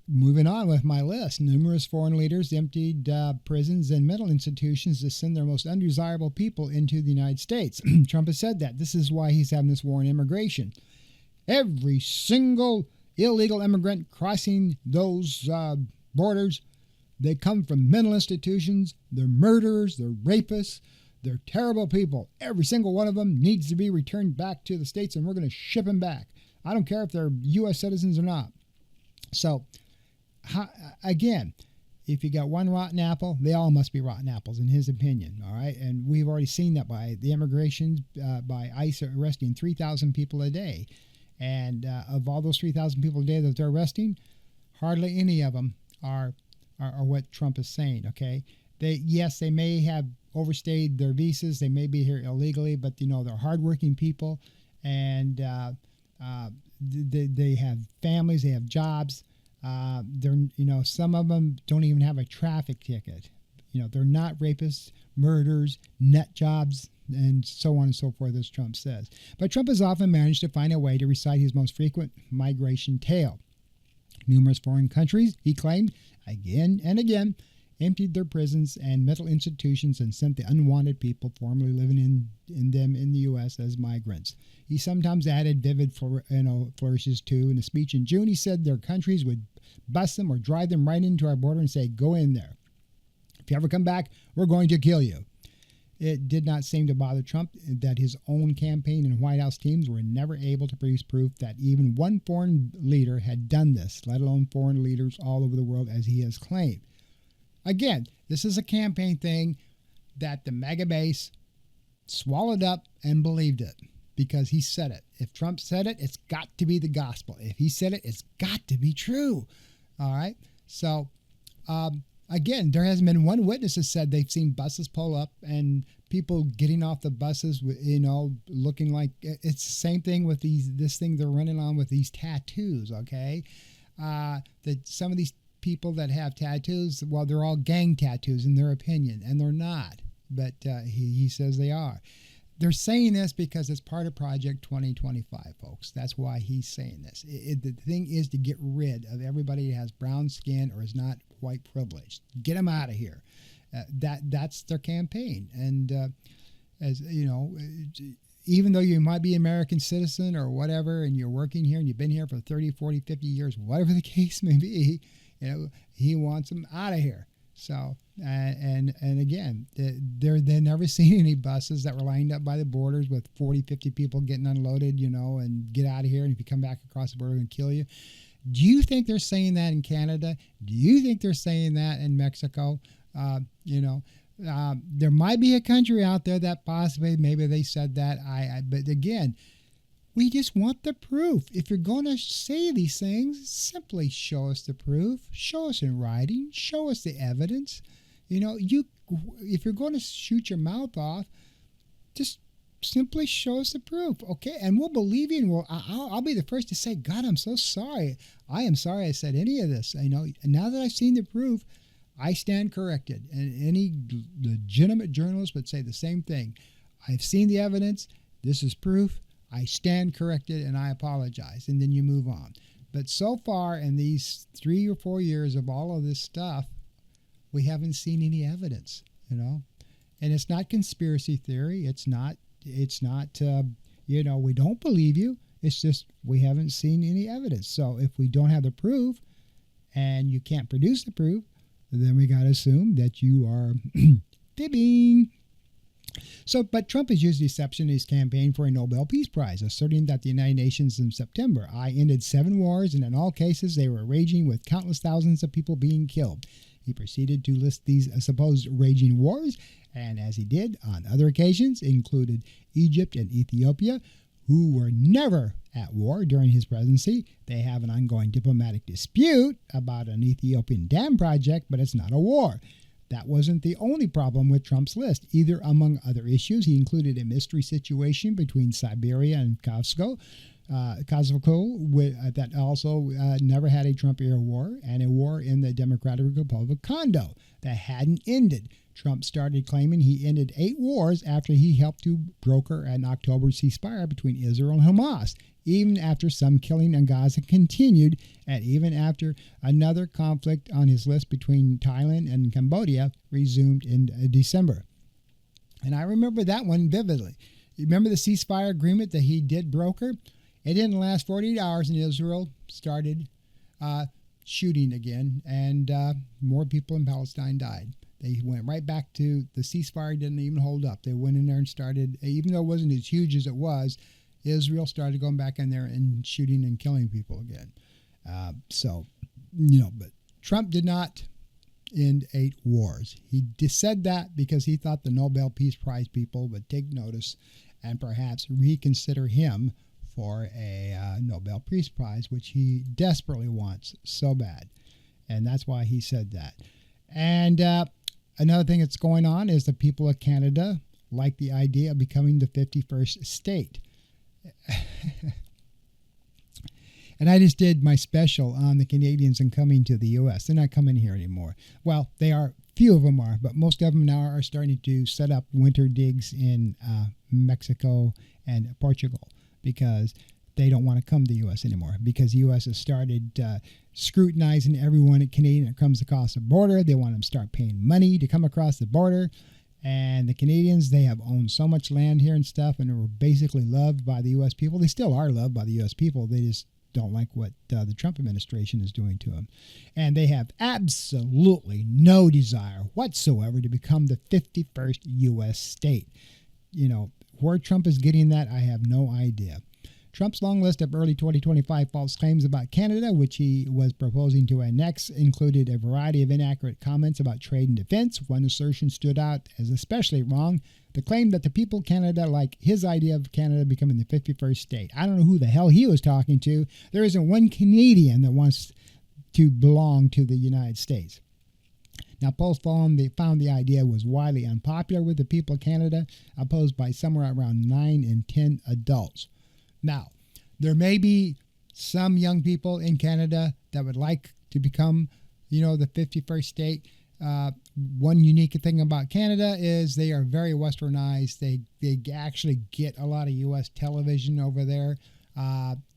Moving on with my list, numerous foreign leaders emptied prisons and mental institutions to send their most undesirable people into the United States. Trump has said that. This is why he's having this war on immigration. Every single illegal immigrant crossing those borders, they come from mental institutions. They're murderers. They're rapists. They're terrible people. Every single one of them needs to be returned back to the States, and we're going to ship them back. I don't care if they're U.S. citizens or not. So, again, if you got one rotten apple, they all must be rotten apples, in his opinion. All right, and we've already seen that by the immigration, by ICE arresting 3,000 people a day, and of all those 3,000 people a day that they're arresting, hardly any of them are what Trump is saying. Okay, they may have overstayed their visas, they may be here illegally, but they're hardworking people, and They have families, they have jobs. Some of them don't even have a traffic ticket. They're not rapists, murderers, nut jobs, and so on and so forth, as Trump says. But Trump has often managed to find a way to recite his most frequent migration tale. Numerous foreign countries, he claimed, again and again, emptied their prisons and mental institutions and sent the unwanted people formerly living in them in the U.S. as migrants. He sometimes added vivid flourishes too. In a speech in June, he said their countries would bust them or drive them right into our border and say, go in there. If you ever come back, we're going to kill you. It did not seem to bother Trump that his own campaign and White House teams were never able to produce proof that even one foreign leader had done this, let alone foreign leaders all over the world as he has claimed. Again, this is a campaign thing that the mega base swallowed up and believed it because he said it. If Trump said it, it's got to be the gospel. If he said it, it's got to be true. All right? So, again, there hasn't been one witness that said they've seen buses pull up and people getting off the buses, looking like it's the same thing with this thing they're running on with these tattoos, okay? That some of these people that have tattoos, well, they're all gang tattoos in their opinion, and they're not, but he says they are. They're saying this because it's part of Project 2025, folks. That's why he's saying this. The thing is to get rid of everybody that has brown skin or is not white privileged. Get them out of here. That's their campaign. And as you know, even though you might be an American citizen or whatever, and you're working here and you've been here for 30, 40, 50 years, whatever the case may be, he wants them out of here. So, and again, they've never seen any buses that were lined up by the borders with 40, 50 people getting unloaded, and get out of here. And if you come back across the border, we're going to kill you. Do you think they're saying that in Canada? Do you think they're saying that in Mexico? There might be a country out there that possibly, maybe they said that. But again, we just want the proof. If you're going to say these things, simply show us the proof. Show us in writing. Show us the evidence. If you're going to shoot your mouth off, just simply show us the proof, okay? And we'll believe you. And I'll be the first to say, God, I'm so sorry. I am sorry I said any of this. And now that I've seen the proof, I stand corrected. And any legitimate journalist would say the same thing. I've seen the evidence. This is proof. I stand corrected and I apologize. And then you move on. But so far in these 3 or 4 years of all of this stuff, we haven't seen any evidence, And it's not conspiracy theory. It's not, we don't believe you. It's just we haven't seen any evidence. So if we don't have the proof and you can't produce the proof, then we got to assume that you are fibbing. But Trump has used deception in his campaign for a Nobel Peace Prize, asserting that the United Nations in September, I ended 7 wars, and in all cases they were raging with countless thousands of people being killed. He proceeded to list these supposed raging wars, and as he did on other occasions, included Egypt and Ethiopia, who were never at war during his presidency. They have an ongoing diplomatic dispute about an Ethiopian dam project, but it's not a war. That wasn't the only problem with Trump's list. Either, among other issues, he included a mystery situation between Siberia and Kosovo, that also never had a Trump-era war, and a war in the Democratic Republic of Congo that hadn't ended. Trump started claiming he ended 8 wars after he helped to broker an October ceasefire between Israel and Hamas, even after some killing in Gaza continued, and even after another conflict on his list between Thailand and Cambodia resumed in December. And I remember that one vividly. You remember the ceasefire agreement that he did broker? It didn't last 48 hours, and Israel started shooting again, and more people in Palestine died. They went right back to the ceasefire didn't even hold up. They went in there and started, even though it wasn't as huge as it was, Israel started going back in there and shooting and killing people again. But Trump did not end 8 wars. He said that because he thought the Nobel Peace Prize people would take notice and perhaps reconsider him for a Nobel Peace Prize, which he desperately wants so bad. And that's why he said that. And another thing that's going on is the people of Canada like the idea of becoming the 51st state. And I just did my special on the Canadians and coming to the U.S. They're not coming here anymore. Well, they are. Few of them are, but most of them now are starting to set up winter digs in Mexico and Portugal because they don't want to come to the U.S. anymore, because the U.S. has started scrutinizing everyone Canadian that comes across the border. They want them to start paying money to come across the border. And the Canadians, they have owned so much land here and stuff, and were basically loved by the U.S. people. They still are loved by the U.S. people. They just don't like what the Trump administration is doing to them. And they have absolutely no desire whatsoever to become the 51st U.S. state. You know, where Trump is getting that, I have no idea. Trump's long list of early 2025 false claims about Canada, which he was proposing to annex, included a variety of inaccurate comments about trade and defense. One assertion stood out as especially wrong: the claim that the people of Canada like his idea of Canada becoming the 51st state. I don't know who the hell he was talking to. There isn't one Canadian that wants to belong to the United States. Now, polls found the idea was widely unpopular with the people of Canada, opposed by somewhere around 9 in 10 adults. Now, there may be some young people in Canada that would like to become, the 51st state. One unique thing about Canada is they are very westernized. They actually get a lot of U.S. television over there,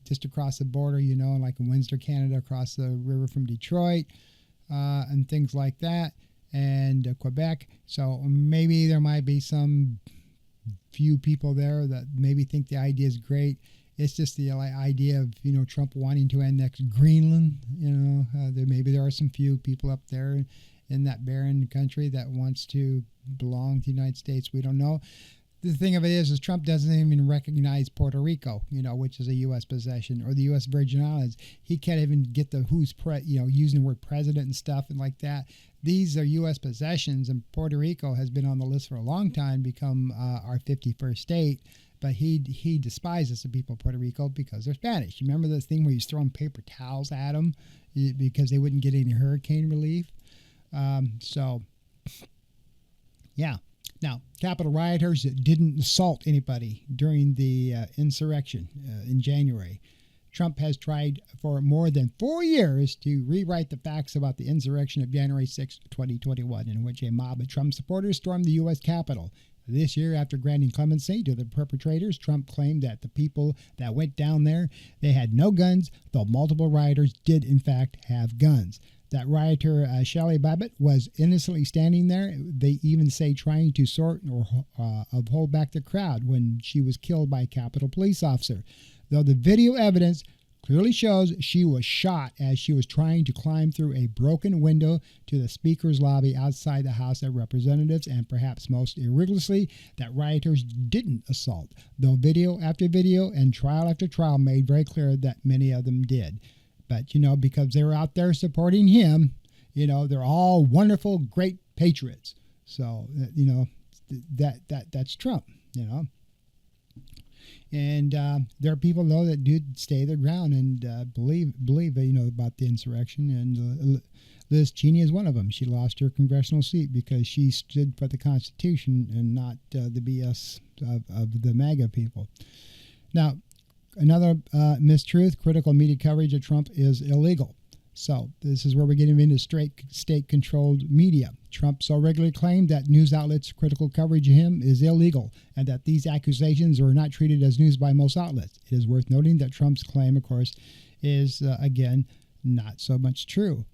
just across the border, like in Windsor, Canada, across the river from Detroit, and things like that, and Quebec. So maybe there might be some few people there that maybe think the idea is great. It's just the idea of, Trump wanting to annex Greenland. There are some few people up there in that barren country that wants to belong to the United States. We don't know. The thing of it is Trump doesn't even recognize Puerto Rico, which is a U.S. possession, or the U.S. Virgin Islands. He can't even get the using the word president and stuff and like that. These are U.S. possessions, and Puerto Rico has been on the list for a long time, become our 51st state. But he despises the people of Puerto Rico because they're Spanish. You remember this thing where he's throwing paper towels at them because they wouldn't get any hurricane relief? Yeah. Now, Capitol rioters didn't assault anybody during the insurrection in January. Trump has tried for more than 4 years to rewrite the facts about the insurrection of January 6, 2021, in which a mob of Trump supporters stormed the U.S. Capitol. This year, after granting clemency to the perpetrators, Trump claimed that the people that went down there, they had no guns, though multiple rioters did, in fact, have guns. That rioter, Shelley Babbitt, was innocently standing there. They even say trying to sort or hold back the crowd when she was killed by a Capitol police officer. Though the video evidence clearly shows she was shot as she was trying to climb through a broken window to the Speaker's lobby outside the House of Representatives, and perhaps most irregularly, that rioters didn't assault, though video after video and trial after trial made very clear that many of them did. But, because they were out there supporting him, they're all wonderful, great patriots. So, that's Trump, And there are people, though, that do stay their ground and believe about the insurrection. And Liz Cheney is one of them. She lost her congressional seat because she stood for the Constitution and not the BS of the MAGA people. Now, another mistruth: critical media coverage of Trump is illegal. So this is where we're getting into state-controlled media. Trump so regularly claimed that news outlets' critical coverage of him is illegal, and that these accusations are not treated as news by most outlets. It is worth noting that Trump's claim, of course, is, again, not so much true.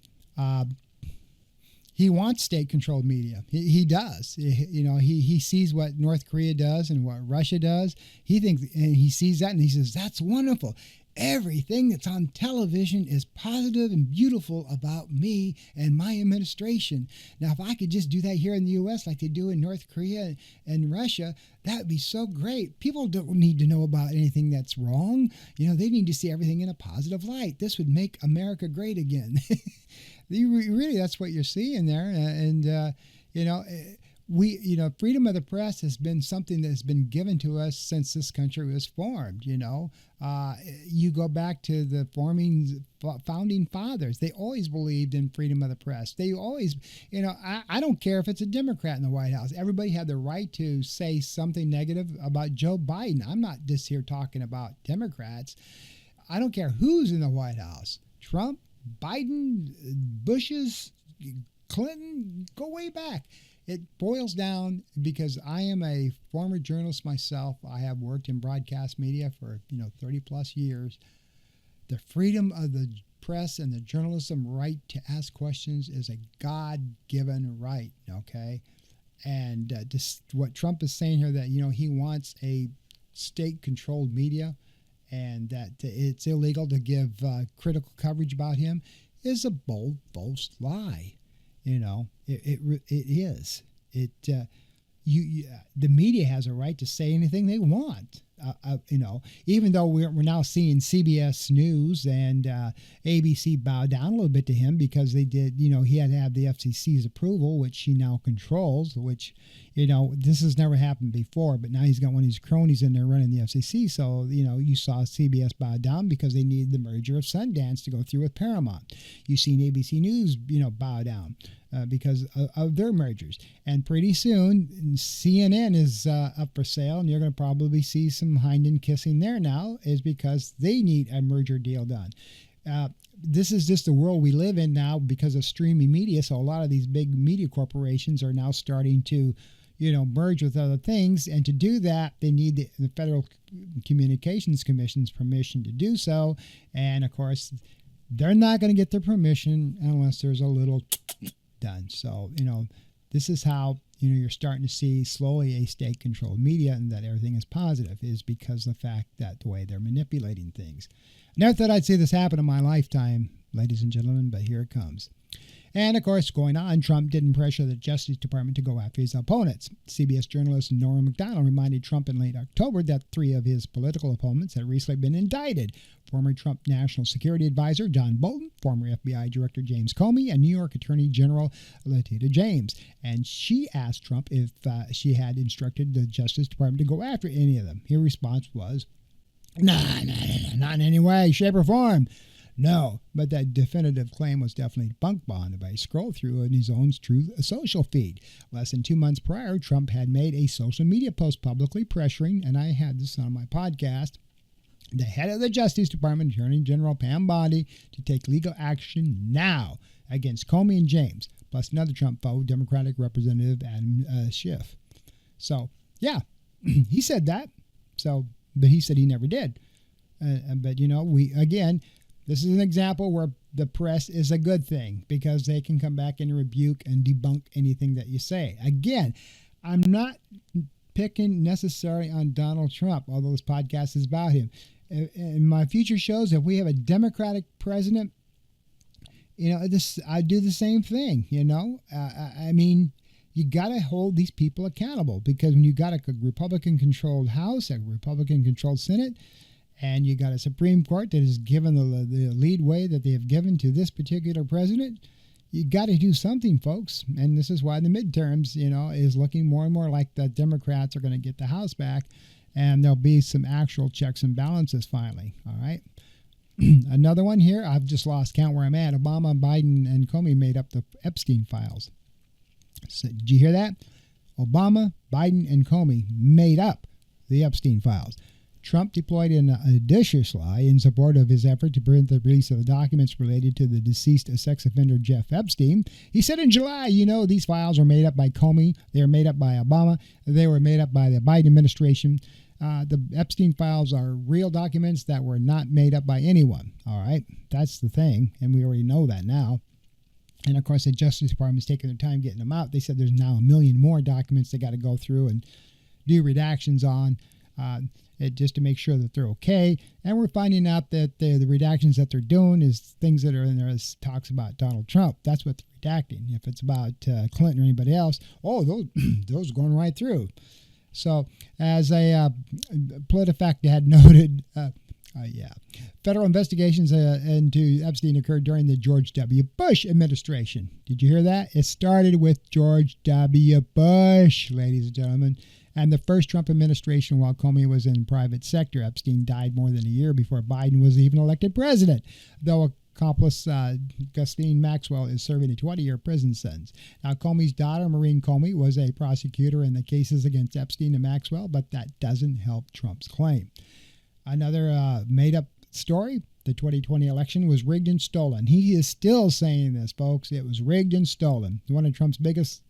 He wants state-controlled media. He does. He sees what North Korea does and what Russia does. He thinks, and he sees that, and he says, that's wonderful. Everything that's on television is positive and beautiful about me and my administration. Now, if I could just do that here in the U.S. like they do in North Korea and Russia, that would be so great. People don't need to know about anything that's wrong. They need to see everything in a positive light. This would make America great again. Really, that's what you're seeing there. Freedom of the press has been something that's been given to us since this country was formed. You go back to the founding fathers. They always believed in freedom of the press. They always, I don't care if it's a Democrat in the White House. Everybody had the right to say something negative about Joe Biden. I'm not just here talking about Democrats. I don't care who's in the White House. Trump, Biden, Bush's, Clinton, go way back. It boils down, because I am a former journalist myself. I have worked in broadcast media for 30 plus years. The freedom of the press and the journalism right to ask questions is a God-given right, okay? And what Trump is saying here, that he wants a state-controlled media and that it's illegal to give critical coverage about him, is a bold, false lie. It is. The media has a right to say anything they want. Even though we're now seeing CBS News and ABC bow down a little bit to him, because they did, he had to have the FCC's approval, which he now controls, which, this has never happened before, but now he's got one of his cronies in there running the FCC. So, you saw CBS bow down because they needed the merger of Sundance to go through with Paramount. You've seen ABC News, bow down. Because of their mergers. And pretty soon, CNN is up for sale, and you're going to probably see some hind kissing there now, is because they need a merger deal done. This is just the world we live in now because of streaming media, so a lot of these big media corporations are now starting to, merge with other things, and to do that, they need the Federal Communications Commission's permission to do so, and of course, they're not going to get their permission unless there's a little done. So, this is how, you're starting to see slowly a state-controlled media, and that everything is positive, is because of the fact that the way they're manipulating things. Never thought I'd see this happen in my lifetime, ladies and gentlemen, but here it comes. And, of course, going on, Trump didn't pressure the Justice Department to go after his opponents. CBS journalist Norah MacDonald reminded Trump in late October that 3 of his political opponents had recently been indicted. Former Trump National Security Advisor John Bolton, former FBI Director James Comey, and New York Attorney General Letitia James. And she asked Trump if she had instructed the Justice Department to go after any of them. His response was, no, not in any way, shape, or form. No, but that definitive claim was definitely debunked by a scroll through in his own Truth Social feed. Less than 2 months prior, Trump had made a social media post publicly pressuring, and I had this on my podcast, the head of the Justice Department, Attorney General Pam Bondi, to take legal action now against Comey and James, plus another Trump foe, Democratic Representative Adam Schiff. So, yeah, he said that. So, but he said he never did. But, this is an example where the press is a good thing, because they can come back and rebuke and debunk anything that you say. Again, I'm not picking necessarily on Donald Trump, although this podcast is about him. In my future shows, if we have a Democratic president, I do the same thing, I mean, you got to hold these people accountable, because when you got a Republican-controlled House, a Republican-controlled Senate, and you got a Supreme Court that has given the lead way that they have given to this particular president, you got to do something, folks. And this is why the midterms, is looking more and more like the Democrats are going to get the House back, and there'll be some actual checks and balances finally. All right. Another one here, I've just lost count where I'm at. Obama, Biden, and Comey made up the Epstein files. So, did you hear that? Obama, Biden, and Comey made up the Epstein files. Trump deployed an audacious lie in support of his effort to prevent the release of the documents related to the deceased sex offender Jeff Epstein. He said in July, these files were made up by Comey, they were made up by Obama, they were made up by the Biden administration. The Epstein files are real documents that were not made up by anyone. All right, that's the thing, and we already know that now. And, of course, the Justice Department's taking their time getting them out. They said there's now 1 million more documents they got to go through and do redactions on. Just to make sure that they're okay. And we're finding out that the redactions that they're doing is things that are in there as talks about Donald Trump. That's what they're redacting. If it's about Clinton or anybody else, those are going right through. So as a PolitiFact had noted, federal investigations into Epstein occurred during the George W. Bush administration. Did you hear that? It started with George W. Bush, ladies and gentlemen. And the first Trump administration, while Comey was in the private sector, Epstein died more than a year before Biden was even elected president, though accomplice Ghislaine Maxwell is serving a 20-year prison sentence. Now, Comey's daughter, Maureen Comey, was a prosecutor in the cases against Epstein and Maxwell, but that doesn't help Trump's claim. Another made-up story. The 2020 election was rigged and stolen. He is still saying this, folks. It was rigged and stolen. One of Trump's biggest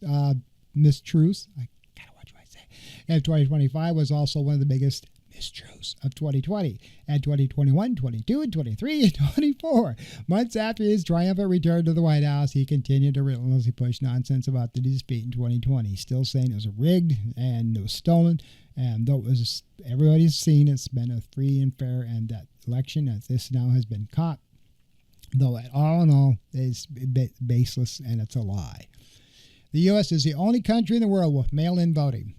mistruths, I gotta watch what I say, and 2025 was also one of the biggest mistruths of 2020. And 2021, 22, and 23, and 24. Months after his triumphant return to the White House, he continued to relentlessly push nonsense about the defeat in 2020, still saying it was rigged and it was stolen. And though it was, everybody's seen it's been a free and fair and that election, as this now has been caught, though it all in all is baseless and it's a lie. The U.S. is the only country in the world with mail-in voting.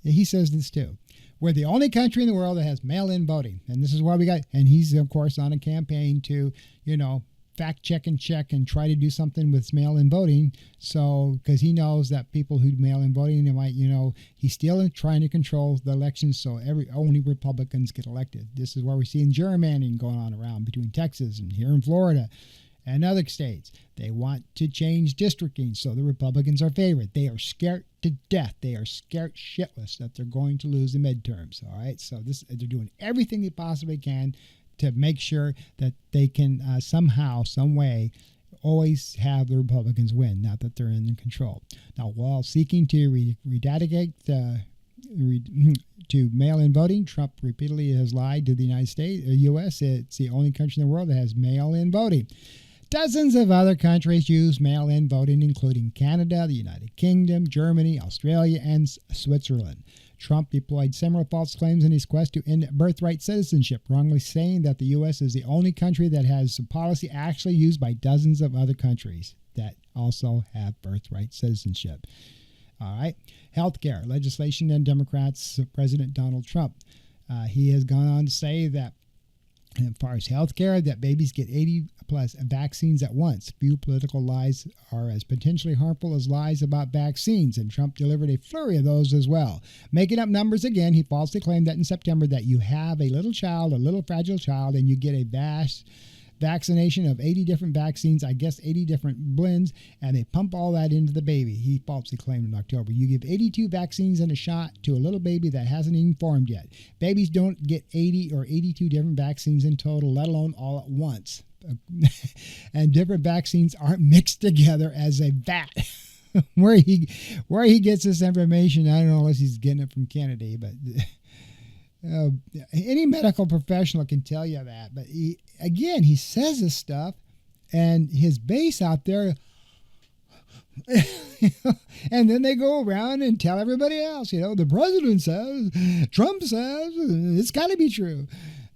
He says this too. We're the only country in the world that has mail-in voting. And this is why we got, and he's, of course, on a campaign to, fact check and try to do something with mail-in voting. So, because he knows that people who mail-in voting, they might, he's still trying to control the elections so only Republicans get elected. This is where we're seeing gerrymandering going on around between Texas and here in Florida and other states. They want to change districting so the Republicans are favored. They are scared to death. They are scared shitless that they're going to lose the midterms. All right, so they're doing everything they possibly can to make sure that they can somehow, some way, always have the Republicans win, not that they're in control. Now, while seeking to eradicate to mail-in voting, Trump repeatedly has lied to the United States, U.S. It's the only country in the world that has mail-in voting. Dozens of other countries use mail-in voting, including Canada, the United Kingdom, Germany, Australia, and Switzerland. Trump deployed similar false claims in his quest to end birthright citizenship, wrongly saying that the U.S. is the only country that has a policy actually used by dozens of other countries that also have birthright citizenship. All right. Healthcare legislation and Democrats, President Donald Trump. He has gone on to say that as far as healthcare, that babies get 80 plus vaccines at once. Few political lies are as potentially harmful as lies about vaccines, and Trump delivered a flurry of those as well. Making up numbers again, he falsely claimed that in September that you have a little child, a little fragile child, and you get a vast vaccination of 80 different vaccines, I guess 80 different blends, and they pump all that into the baby. He falsely claimed in October. You give 82 vaccines and a shot to a little baby that hasn't even formed yet. Babies don't get 80 or 82 different vaccines in total, let alone all at once. And different vaccines aren't mixed together as a vat. Where he gets this information, I don't know unless he's getting it from Kennedy, but any medical professional can tell you that. But he says this stuff, and his base out there, and then they go around and tell everybody else, the president says, Trump says, it's got to be true.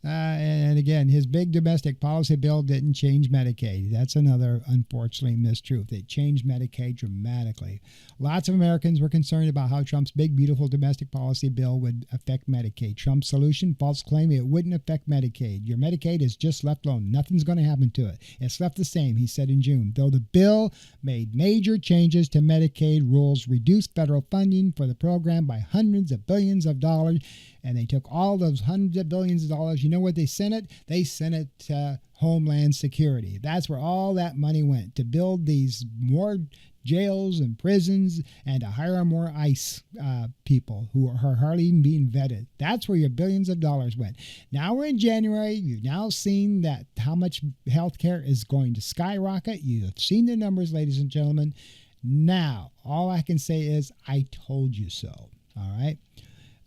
And again, his big domestic policy bill didn't change Medicaid. That's another, unfortunately, mistruth. It changed Medicaid dramatically. Lots of Americans were concerned about how Trump's big, beautiful domestic policy bill would affect Medicaid. Trump's solution, false claim, it wouldn't affect Medicaid. Your Medicaid is just left alone. Nothing's going to happen to it. It's left the same, he said in June. Though the bill made major changes to Medicaid rules, reduced federal funding for the program by hundreds of billions of dollars, and they took all those hundreds of billions of dollars. You know what they sent it? They sent it to Homeland Security. That's where all that money went, to build these more jails and prisons and to hire more ICE people who are hardly even being vetted. That's where your billions of dollars went. Now we're in January. You've now seen that how much health care is going to skyrocket. You have seen the numbers, ladies and gentlemen. Now, all I can say is I told you so. All right.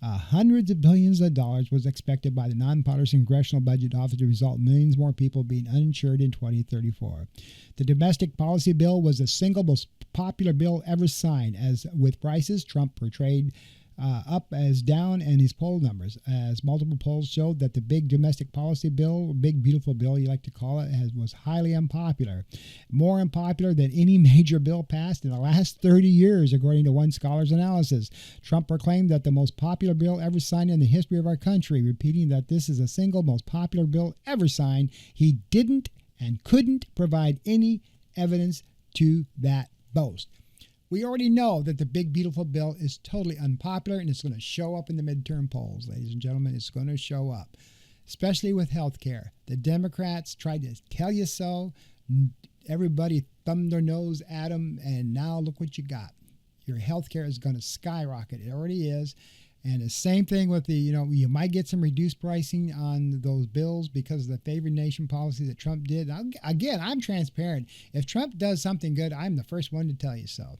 Hundreds of billions of dollars was expected by the nonpartisan Congressional Budget Office to result in millions more people being uninsured in 2034. The domestic policy bill was the single most popular bill ever signed. As with prices, Trump portrayed up as down, and his poll numbers, as multiple polls showed that the big domestic policy bill, big beautiful bill you like to call it, was highly unpopular. More unpopular than any major bill passed in the last 30 years, according to one scholar's analysis. Trump proclaimed that the most popular bill ever signed in the history of our country, repeating that this is the single most popular bill ever signed. He didn't and couldn't provide any evidence to that boast. We already know that the big, beautiful bill is totally unpopular, and it's going to show up in the midterm polls, ladies and gentlemen. It's going to show up, especially with health care. The Democrats tried to tell you so. Everybody thumbed their nose at them, and now look what you got. Your health care is going to skyrocket. It already is. And the same thing with you might get some reduced pricing on those bills because of the favored nation policy that Trump did. Again, I'm transparent. If Trump does something good, I'm the first one to tell you so.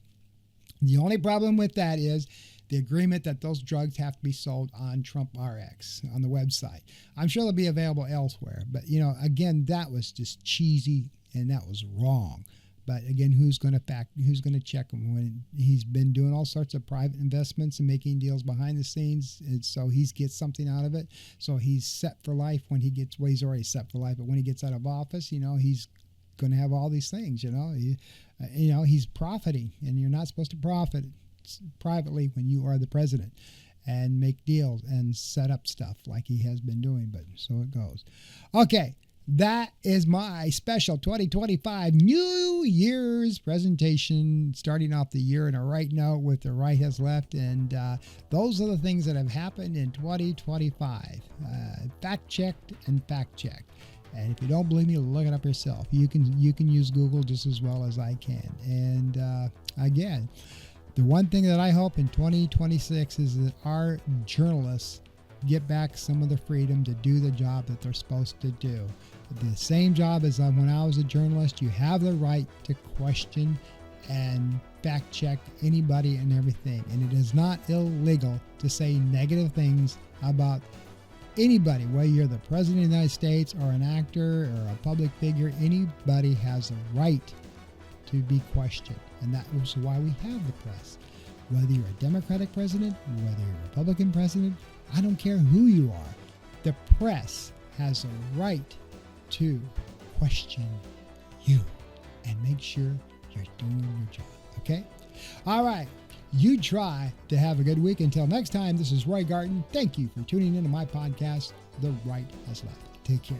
The only problem with that is the agreement that those drugs have to be sold on Trump RX on the website. I'm sure they'll be available elsewhere. But, again, that was just cheesy and that was wrong. But again, who's going to check him when he's been doing all sorts of private investments and making deals behind the scenes? And so he gets something out of it. So he's set for life when he gets, well, he's already set for life. But when he gets out of office, he's going to have all these things, he's profiting, and you're not supposed to profit privately when you are the president and make deals and set up stuff like he has been doing. But so it goes. Okay. That is my special 2025 New Year's presentation, starting off the year in a right note with the right has left. And those are the things that have happened in 2025. Fact-checked and fact-checked. And if you don't believe me, look it up yourself. You can use Google just as well as I can. And again, the one thing that I hope in 2026 is that our journalists get back some of the freedom to do the job that they're supposed to do. The same job as when I was a journalist, you have the right to question and fact check anybody and everything. And it is not illegal to say negative things about anybody, whether you're the president of the United States or an actor or a public figure. Anybody has a right to be questioned. And that is why we have the press. Whether you're a Democratic president, whether you're a Republican president, I don't care who you are. The press has a right to question you and make sure you're doing your job. Okay? All right. You try to have a good week. Until next time, this is Roy Garten. Thank you for tuning into my podcast, The Right Has Left. Take care.